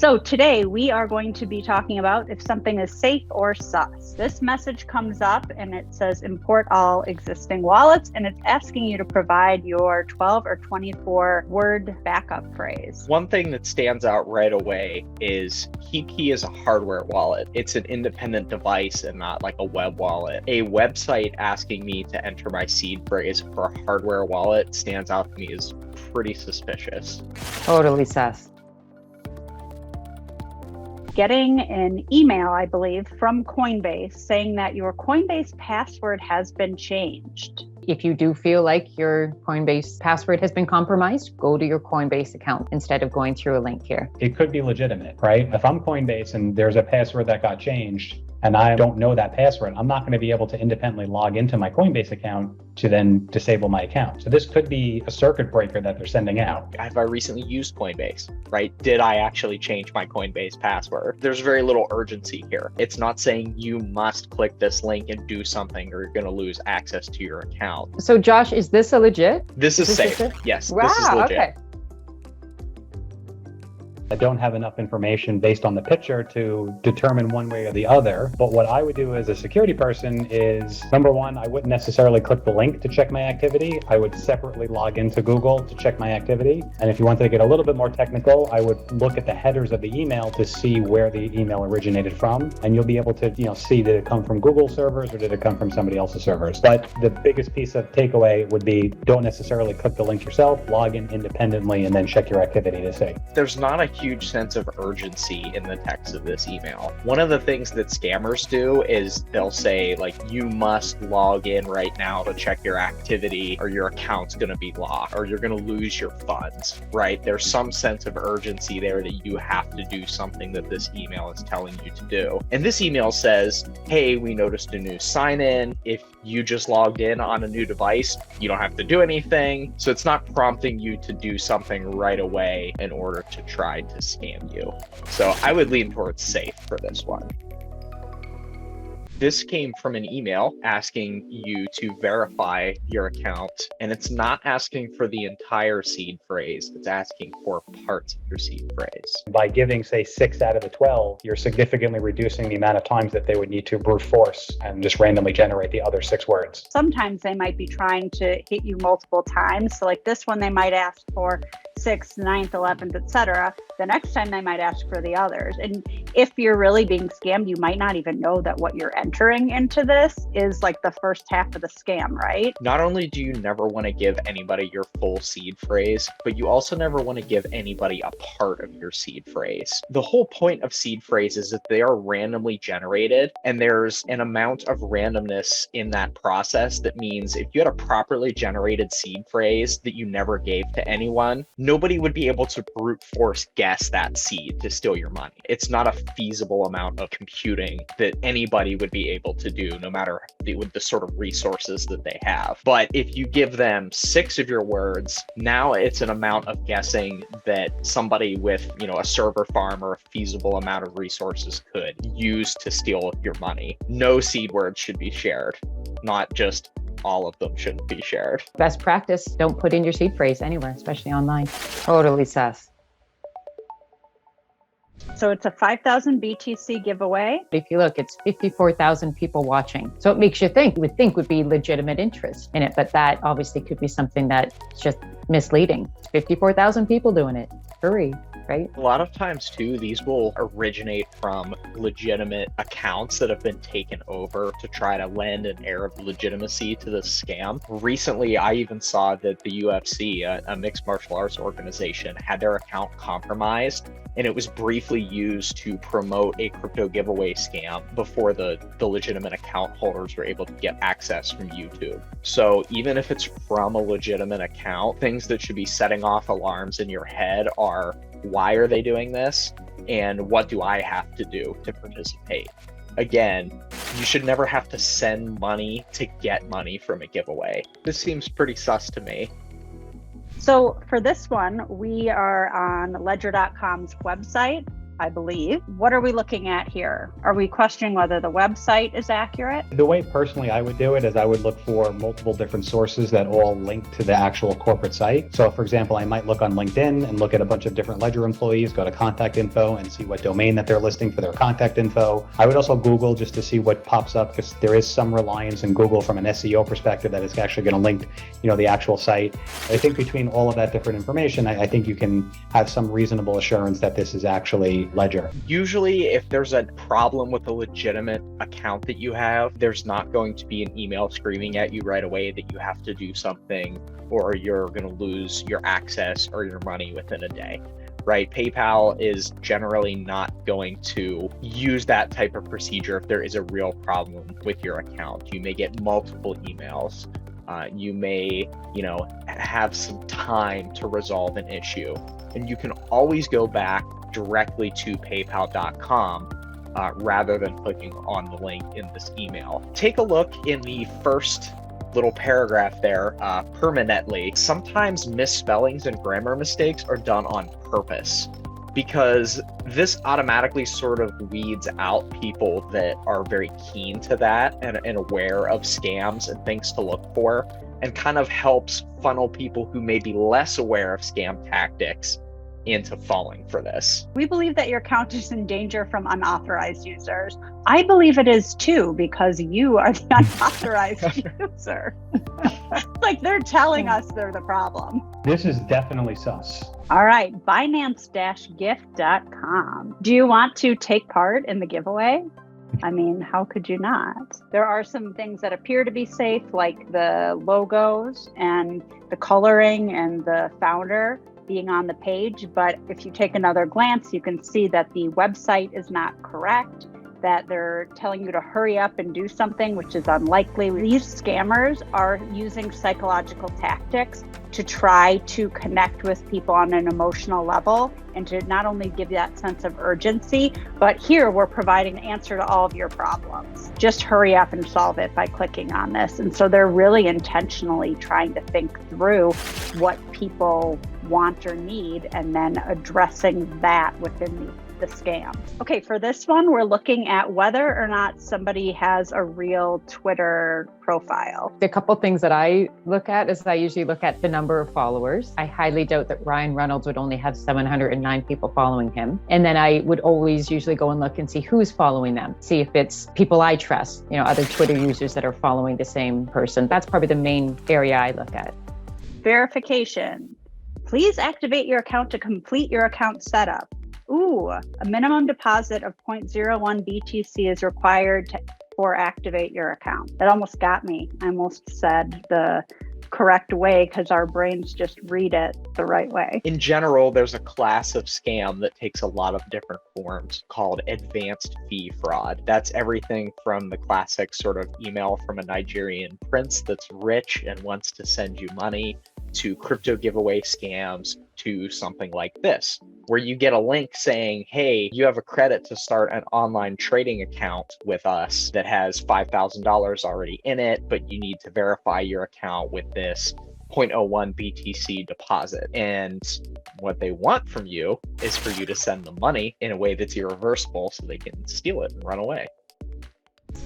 So today we are going to be talking about if something is safe or sus. This message comes up and it says import all existing wallets, and it's asking you to provide your 12 or 24 word backup phrase. One thing that stands out right away is KeyKey is a hardware wallet. It's an independent device and not like a web wallet. A website asking me to enter my seed phrase for a hardware wallet stands out to me as pretty suspicious. Totally sus. Getting an email, I believe, from Coinbase saying that your Coinbase password has been changed. If you do feel like your Coinbase password has been compromised, go to your Coinbase account instead of going through a link here. It could be legitimate, right? If I'm Coinbase and there's a password that got changed and I don't know that password, I'm not going to be able to independently log into my Coinbase account to then disable my account. So this could be a circuit breaker that they're sending out. Have I recently used Coinbase, right? Did I actually change my Coinbase password? There's very little urgency here. It's not saying you must click this link and do something or you're going to lose access to your account. So Josh, is this a legit? This is safe. Yes, wow, this is legit. Okay. I don't have enough information based on the picture to determine one way or the other. But what I would do as a security person is, number one, I wouldn't necessarily click the link to check my activity. I would separately log into Google to check my activity. And if you wanted to get a little bit more technical, I would look at the headers of the email to see where the email originated from. And you'll be able to, see did it come from Google servers or did it come from somebody else's servers. But the biggest piece of takeaway would be don't necessarily click the link yourself, log in independently, and then check your activity to see. There's not a huge sense of urgency in the text of this email. One of the things that scammers do is they'll say, like, you must log in right now to check your activity or your account's going to be locked or you're going to lose your funds, right? There's some sense of urgency there that you have to do something that this email is telling you to do. And this email says, hey, we noticed a new sign-in. If you just logged in on a new device, you don't have to do anything. So it's not prompting you to do something right away in order to try to scam you. So I would lean towards safe for this one. This came from an email asking you to verify your account, and it's not asking for the entire seed phrase, it's asking for parts of your seed phrase. By giving, say, 6 out of the 12, you're significantly reducing the amount of times that they would need to brute force and just randomly generate the other 6 words. Sometimes they might be trying to hit you multiple times. So like this one, they might ask for 6th, 9th, 11th, etc. The next time they might ask for the others. And if you're really being scammed, you might not even know that what you're entering into this is like the first half of the scam, right? Not only do you never want to give anybody your full seed phrase, but you also never want to give anybody a part of your seed phrase. The whole point of seed phrase is that they are randomly generated, and there's an amount of randomness in that process that means if you had a properly generated seed phrase that you never gave to anyone, nobody would be able to brute force guess that seed to steal your money. It's not a feasible amount of computing that anybody would be able to do, no matter with the sort of resources that they have. But if you give them 6 of your words, now it's an amount of guessing that somebody with, a server farm or a feasible amount of resources could use to steal your money. No seed words should be shared, not just all of them shouldn't be shared. Best practice, don't put in your seed phrase anywhere, especially online. Totally sus. So it's a 5,000 BTC giveaway. If you look, it's 54,000 people watching. So it makes you think, would be legitimate interest in it, but that obviously could be something that's just misleading. It's 54,000 people doing it. Hurry. Right? A lot of times too, these will originate from legitimate accounts that have been taken over to try to lend an air of legitimacy to the scam. Recently, I even saw that the UFC, a mixed martial arts organization, had their account compromised, and it was briefly used to promote a crypto giveaway scam before the legitimate account holders were able to get access from YouTube. So even if it's from a legitimate account, things that should be setting off alarms in your head are, why are they doing this? And what do I have to do to participate? Again, you should never have to send money to get money from a giveaway. This seems pretty sus to me. So for this one, we are on ledger.com's website. I believe. What are we looking at here? Are we questioning whether the website is accurate? The way personally I would do it is I would look for multiple different sources that all link to the actual corporate site. So for example, I might look on LinkedIn and look at a bunch of different Ledger employees, go to contact info and see what domain that they're listing for their contact info. I would also Google just to see what pops up, because there is some reliance in Google from an SEO perspective that it's actually going to link, the actual site. I think between all of that different information, I think you can have some reasonable assurance that this is actually Ledger. Usually, if there's a problem with a legitimate account that you have, there's not going to be an email screaming at you right away that you have to do something or you're going to lose your access or your money within a day. Right? PayPal is generally not going to use that type of procedure if there is a real problem with your account. You may get multiple emails. You may, have some time to resolve an issue. And you can always go back directly to paypal.com rather than clicking on the link in this email. Take a look in the first little paragraph there, permanently. Sometimes misspellings and grammar mistakes are done on purpose, because this automatically sort of weeds out people that are very keen to that and aware of scams and things to look for, and kind of helps funnel people who may be less aware of scam tactics into falling for this. We believe that your account is in danger from unauthorized users. I believe it is too, because you are the unauthorized user. Like, they're telling us they're the problem. This is definitely sus. All right, Binance-gift.com. Do you want to take part in the giveaway? I mean, how could you not? There are some things that appear to be safe, like the logos and the coloring and the founder being on the page. But if you take another glance, you can see that the website is not correct, that they're telling you to hurry up and do something, which is unlikely. These scammers are using psychological tactics to try to connect with people on an emotional level and to not only give that sense of urgency, but here we're providing an answer to all of your problems. Just hurry up and solve it by clicking on this. And so they're really intentionally trying to think through what people want or need and then addressing that within the scam. Okay, for this one, we're looking at whether or not somebody has a real Twitter profile. A couple things that I look at is I usually look at the number of followers. I highly doubt that Ryan Reynolds would only have 709 people following him. And then I would always usually go and look and see who's following them, see if it's people I trust, other Twitter users that are following the same person. That's probably the main area I look at. Verification. Please activate your account to complete your account setup. Ooh, a minimum deposit of 0.01 BTC is required for activate your account. That almost got me. I almost said the correct way because our brains just read it the right way. In general, there's a class of scam that takes a lot of different forms called advanced fee fraud. That's everything from the classic sort of email from a Nigerian prince that's rich and wants to send you money, to crypto giveaway scams, to something like this, where you get a link saying, hey, you have a credit to start an online trading account with us that has $5,000 already in it, but you need to verify your account with this 0.01 BTC deposit. And what they want from you is for you to send them money in a way that's irreversible so they can steal it and run away.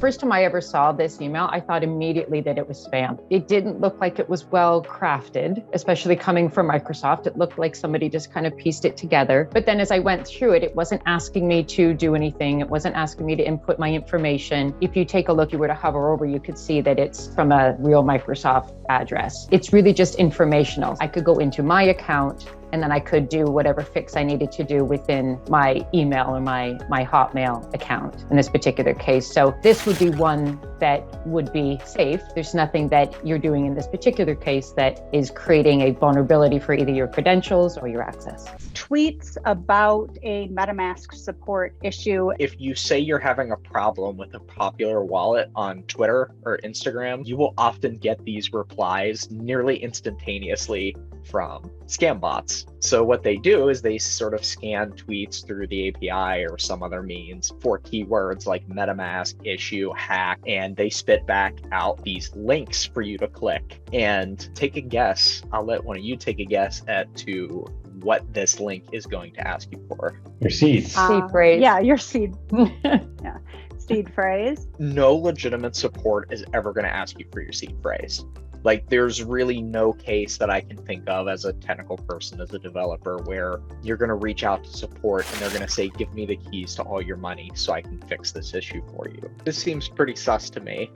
First time I ever saw this email, I thought immediately that it was spam. It didn't look like it was well crafted, especially coming from Microsoft. It looked like somebody just kind of pieced it together. But then as I went through it, it wasn't asking me to do anything. It wasn't asking me to input my information. If you take a look, you were to hover over, you could see that it's from a real Microsoft address. It's really just informational. I could go into my account and then I could do whatever fix I needed to do within my email or my Hotmail account in this particular case. So this would be one that would be safe. There's nothing that you're doing in this particular case that is creating a vulnerability for either your credentials or your access. Tweets about a Metamask support issue. If you say you're having a problem with a popular wallet on Twitter or Instagram, you will often get these replies nearly instantaneously from scam bots. So what they do is they sort of scan tweets through the API or some other means for keywords like MetaMask, issue, hack, and they spit back out these links for you to click and take a guess. I'll let one of you take a guess as to what this link is going to ask you for. Your seeds. Seed phrase. Yeah, your seed. Yeah, seed phrase. No legitimate support is ever going to ask you for your seed phrase. Like, there's really no case that I can think of as a technical person, as a developer, where you're going to reach out to support and they're going to say, give me the keys to all your money so I can fix this issue for you. This seems pretty sus to me.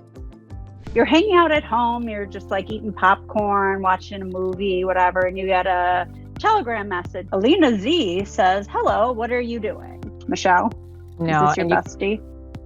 You're hanging out at home, you're just like eating popcorn, watching a movie, whatever, and you get a Telegram message. Alina Z says, hello, what are you doing? Michelle, No, is this your and you- bestie?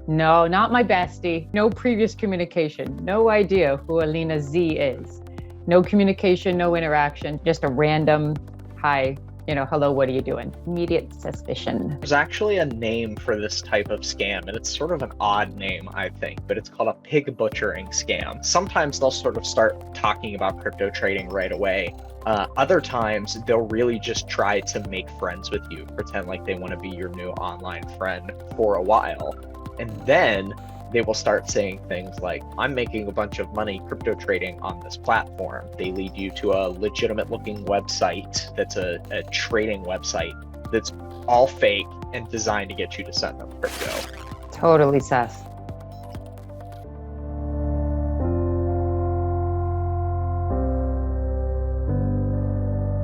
No, not my bestie. No previous communication. No idea who Alina Z is. No communication, no interaction. Just a random hi, hello, what are you doing? Immediate suspicion. There's actually a name for this type of scam, and it's sort of an odd name, I think, but it's called a pig butchering scam. Sometimes they'll sort of start talking about crypto trading right away. Other times, they'll really just try to make friends with you, pretend like they want to be your new online friend for a while. And then they will start saying things like, I'm making a bunch of money crypto trading on this platform. They lead you to a legitimate looking website that's a trading website that's all fake and designed to get you to send them crypto. Totally sus.